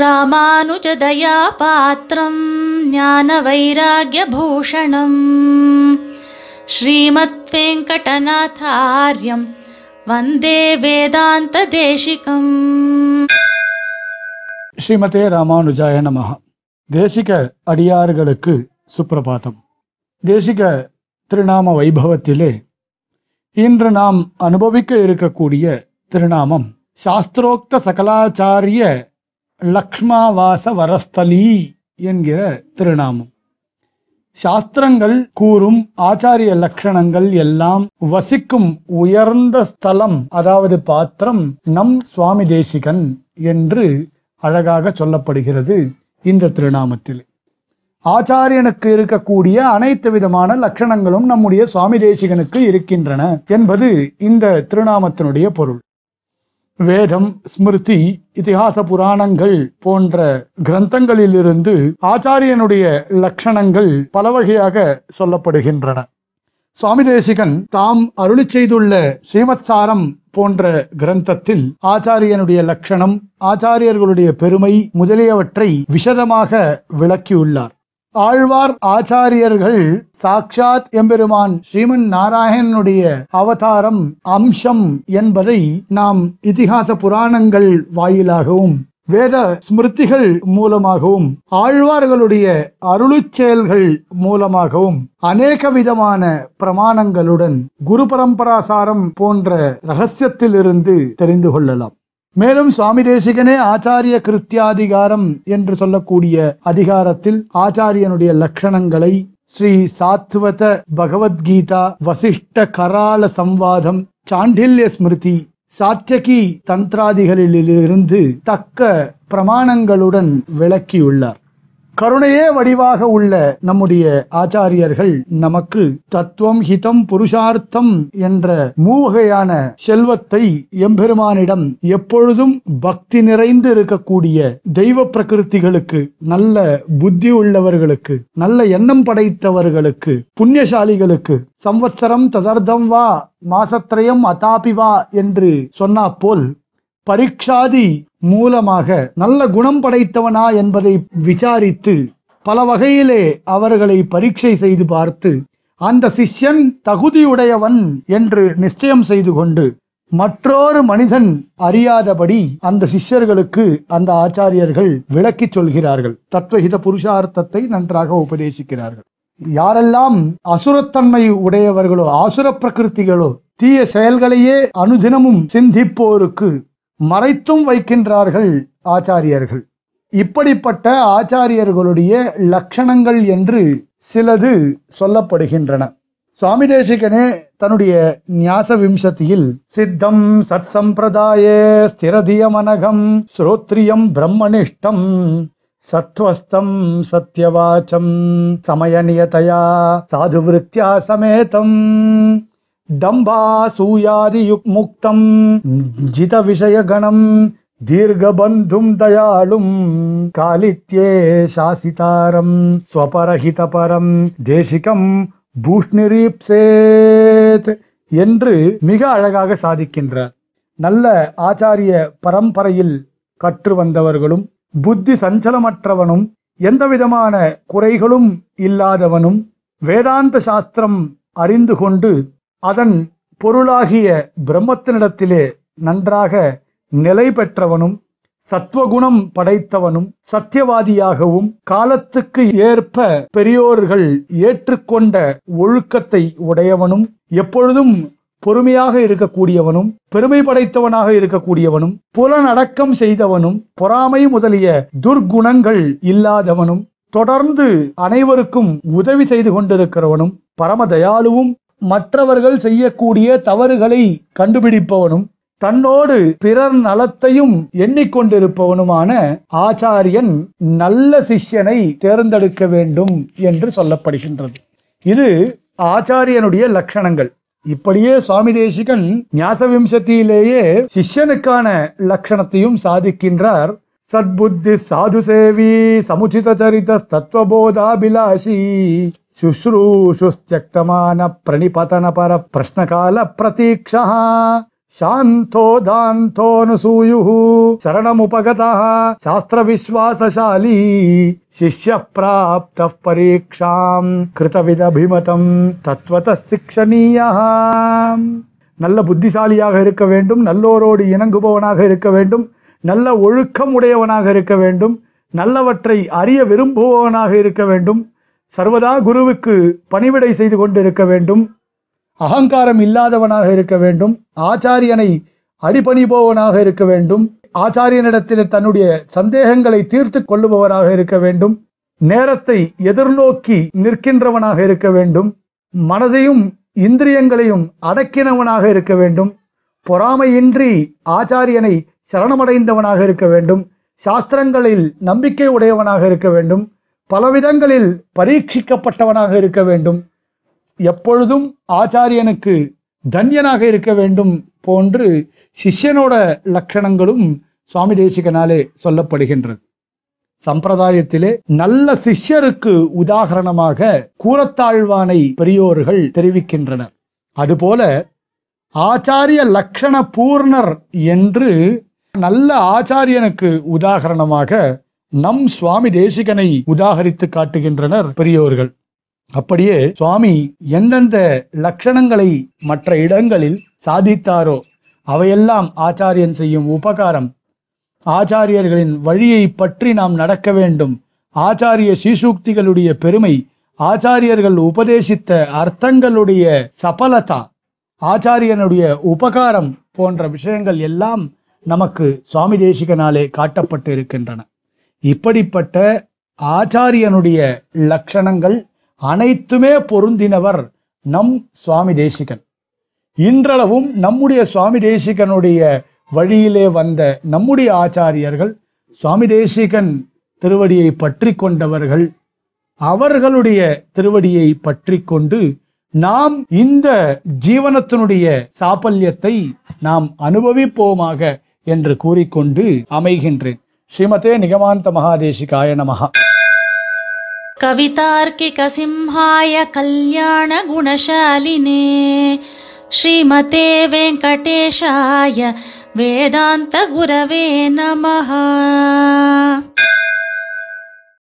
ராமானுஜதயா பாத்ரம் ஞான வைராக்ய பூஷணம் ஸ்ரீமத் வெங்கடநாதார்யம் வந்தே வேதாந்த தேசிகம். ஸ்ரீமதே ராமானுஜாய நமஹ. தேசிக அடியார்களுக்கு சுப்பிரபாதம். தேசிக திருநாம வைபவத்திலே இன்று நாம் அனுபவிக்க இருக்கக்கூடிய திருநாமம் சாஸ்திரோக்த சகலாச்சாரிய லக்ஷ்மாவாச வரஸ்தலி என்கிற திருநாமம். சாஸ்திரங்கள் கூறும் ஆச்சாரிய லட்சணங்கள் எல்லாம் வசிக்கும் உயர்ந்த ஸ்தலம், அதாவது பாத்திரம் நம் சுவாமி தேசிகன் என்று அழகாக சொல்லப்படுகிறது. இந்த திருநாமத்தில் ஆச்சாரியனுக்கு இருக்கக்கூடிய அனைத்து விதமான லட்சணங்களும் நம்முடைய சுவாமி தேசிகனுக்கு இருக்கின்றன என்பது இந்த திருநாமத்தினுடைய பொருள். வேதம், ஸ்மிருதி, இதிகாச புராணங்கள் போன்ற கிரந்தங்களிலிருந்து ஆச்சாரியனுடைய லட்சணங்கள் பல வகையாக சொல்லப்படுகின்றன. சுவாமி தேசிகன் தாம் அருளி செய்துள்ள ஸ்ரீமத்சாரம் போன்ற கிரந்தத்தில் ஆச்சாரியனுடைய லட்சணம், ஆச்சாரியர்களுடைய பெருமை முதலியவற்றை விசதமாக விளக்கியுள்ளார். ஆழ்வார் ஆச்சாரியர்கள் சாக்ஷாத் எம்பெருமான் ஸ்ரீமன் நாராயணனுடைய அவதாரம், அம்சம் என்பதை நாம் இதிகாச புராணங்கள் வாயிலாகவும் வேத ஸ்மிருதிகள் மூலமாகவும் ஆழ்வார்களுடைய அருளுச் செயல்கள் மூலமாகவும் அநேக விதமான பிரமாணங்களுடன் குரு பரம்பராசாரம் போன்ற ரகசியத்திலிருந்து தெரிந்து கொள்ளலாம். மேலும் சுவாமி தேசிகனே ஆச்சாரிய கிருத்தியாதிகாரம் என்று சொல்லக்கூடிய அதிகாரத்தில் ஆச்சாரியனுடைய லட்சணங்களை ஸ்ரீ சாத்வத பகவத்கீதா, வசிஷ்ட கரால சம்வாதம், சாண்டில்ய ஸ்மிருதி, சாத்தியகி தந்திராதிகளிலிருந்து தக்க பிரமாணங்களுடன் விளக்கியுள்ளார். கருணையே வடிவாக உள்ள நம்முடைய ஆச்சாரியர்கள் நமக்கு தத்துவம், ஹிதம், புருஷார்த்தம் என்ற மூவகையான செல்வத்தை எம்பெருமானிடம் எப்பொழுதும் பக்தி நிறைந்து இருக்கக்கூடிய தெய்வ பிரகிருதிகளுக்கு, நல்ல புத்தி உள்ளவர்களுக்கு, நல்ல எண்ணம் படைத்தவர்களுக்கு, புண்ணியசாலிகளுக்கு சம்வத்சரம் ததர்த்தம் வா மாசத்ரயம் அதாபி வா என்று சொன்னா போல் பரீட்சாதி மூலமாக நல்ல குணம் படைத்தவனா என்பதை விசாரித்து பல வகையிலே அவர்களை பரீட்சை செய்து பார்த்து அந்த சிஷ்யன் தகுதியுடையவன் என்று நிச்சயம் செய்து கொண்டு மற்றொரு மனிதன் அறியாதபடி அந்த சிஷ்யர்களுக்கு அந்த ஆச்சாரியர்கள் விளக்கி சொல்கிறார்கள். தத்துவஹித புருஷார்த்தத்தை நன்றாக உபதேசிக்கிறார்கள். யாரெல்லாம் அசுரத்தன்மை உடையவர்களோ, ஆசுர பிரகிருதிகளோ, தீய செயல்களையே அனுதினமும் சிந்திப்போருக்கு மறைத்தும் வைக்கின்றார்கள் ஆச்சாரியர்கள். இப்படிப்பட்ட ஆச்சாரியர்களுடைய லட்சணங்கள் என்று சிலது சொல்லப்படுகின்றன. சுவாமி தேசிகனே தன்னுடைய ஞாச விம்சதியில் சித்தம் சத் சம்பிரதாயே ஸ்திரதியமனகம் ஸ்ரோத்ரியம் பிரம்மனிஷ்டம் சத்வஸ்தம் சத்யவாச்சம் சமயநியதயா சாதுவிருத்தியா சமேதம் டம்பாசூயாதி முக்தம் ஜித விஷயகணம் தீர்கபந்தும் தயாளும் காலித்யே சாசிதாரம் ஸ்வபரஹிதபரம் தேசிகம் பூஷ்ணிரீப்சேத் என்று மிக அழகாக சாதிக்கின்றார். நல்ல ஆச்சாரிய பரம்பரையில் கற்று வந்தவர்களும் புத்தி சஞ்சலமற்றவனும் எந்தவிதமான குறைகளும் இல்லாதவனும் வேதாந்த சாஸ்திரம் அறிந்து கொண்டு அதன் பொருளாகிய பிரம்மத்தினிடத்திலே நன்றாக நிலை பெற்றவனும் சத்வகுணம் படைத்தவனும் சத்தியவாதியாகவும் காலத்துக்கு ஏற்ப பெரியோர்கள் ஏற்றுக்கொண்ட ஒழுக்கத்தை உடையவனும் எப்பொழுதும் பொறுமையாக இருக்கக்கூடியவனும் பெருமை படைத்தவனாக இருக்கக்கூடியவனும் புலனடக்கம் செய்தவனும் பொறாமை முதலிய துர்குணங்கள் இல்லாதவனும் தொடர்ந்து அனைவருக்கும் உதவி செய்து கொண்டிருக்கிறவனும் பரமதயாளுவும் மற்றவர்கள் செய்யக்கூடிய தவறுகளை கண்டுபிடிப்பவனும் தன்னோடு பிறர் நலத்தையும் எண்ணிக்கொண்டிருப்பவனுமான ஆச்சாரியன் நல்ல சிஷ்யனை தேர்ந்தெடுக்க வேண்டும் என்று சொல்லப்படுகின்றது. இது ஆச்சாரியனுடைய லட்சணங்கள். இப்படியே சுவாமி தேசிகன் ஞாசவிம்சத்திலேயே சிஷ்யனுக்கான லட்சணத்தையும் சாதிக்கின்றார். சத்புத்தி சாது சேவி சமுச்சித சரித தத்துவபோதாபிலாஷி சுஷ்ரூஷுஸ்த்யக்தமான பிரணிபதன பர பிரஷ்னகால பிரதீக்ஷா शान्तो दान्तोऽनुसूयुः शरणमुपगतः शास्त्रविश्वासशाली शिष्यः प्राप्तः परीक्षां कृतविदभिमतं तत्त्वतः शिक्षणीयः. நல்ல புத்திசாலியாக இருக்க வேண்டும், நல்லோரோடு இணங்குபவனாக இருக்க வேண்டும், நல்ல ஒழுக்கம் உடையவனாக இருக்க வேண்டும், நல்லவற்றை அறிய விரும்புபவனாக இருக்க வேண்டும், சர்வதா குருவுக்கு பணிவிடை செய்து கொண்டிருக்க வேண்டும், அகங்காரம் இல்லாதவனாக இருக்க வேண்டும், ஆச்சாரியனை அடிபணிபவனாக இருக்க வேண்டும், ஆச்சாரியனிடத்தில் தன்னுடைய சந்தேகங்களை தீர்த்து கொள்ளுபவராக இருக்க வேண்டும், நேரத்தை எதிர்நோக்கி நிற்கின்றவனாக இருக்க வேண்டும், மனதையும் இந்திரியங்களையும் அடக்கினவனாக இருக்க வேண்டும், பொறாமையின்றி ஆச்சாரியனை சரணமடைந்தவனாக இருக்க வேண்டும், சாஸ்திரங்களில் நம்பிக்கை உடையவனாக இருக்க வேண்டும், பலவிதங்களில் பரீட்சிக்கப்பட்டவனாக இருக்க வேண்டும், எப்பொழுதும் ஆச்சாரியனுக்கு தன்யனாக இருக்க வேண்டும் போன்று சிஷ்யனோட லட்சணங்களும் சுவாமி தேசிகனாலே சொல்லப்படுகின்றது. சம்பிரதாயத்திலே நல்ல சிஷ்யருக்கு உதாரணமாக கூரத்தாழ்வானை பெரியோர்கள் தெரிவிக்கின்றனர். அதுபோல ஆச்சாரிய லட்சண பூர்ணர் என்று நல்ல ஆச்சாரியனுக்கு உதாரணமாக நம் சுவாமி தேசிகனை உதாகரித்து காட்டுகின்றனர் பெரியோர்கள். அப்படியே சுவாமி எந்தெந்த லட்சணங்களை மற்ற இடங்களில் சாதித்தாரோ அவையெல்லாம் ஆச்சாரியன் செய்யும் உபகாரம், ஆச்சாரியர்களின் வழியை பற்றி நாம் நடக்க வேண்டும், ஆச்சாரிய சீசூக்திகளுடைய பெருமை, ஆச்சாரியர்கள் உபதேசித்த அர்த்தங்களுடைய சபலதா, ஆச்சாரியனுடைய உபகாரம் போன்ற விஷயங்கள் எல்லாம் நமக்கு சுவாமி தேசிகனாலே காட்டப்பட்டு இருக்கின்றன. இப்படிப்பட்ட ஆச்சாரியனுடைய லட்சணங்கள் அனைத்துமே பொருந்தினவர் நம் சுவாமி தேசிகன். இன்றளவும் நம்முடைய சுவாமி தேசிகனுடைய வழியிலே வந்த நம்முடைய ஆச்சாரியர்கள் சுவாமி தேசிகன் திருவடியை பற்றி கொண்டவர்கள். அவர்களுடைய திருவடியை பற்றி கொண்டு நாம் இந்த ஜீவனத்தினுடைய சாபல்யத்தை நாம் அனுபவிப்போமாக என்று கூறிக்கொண்டு அமைகின்றேன். ஸ்ரீமதே நிகமாந்த மகாதேசிகாய நமஹ. कवितार्किक सिंहाय कल्याण गुणशालिने श्रीमते वेंकटेशाय वेदांत गुरवे नमः.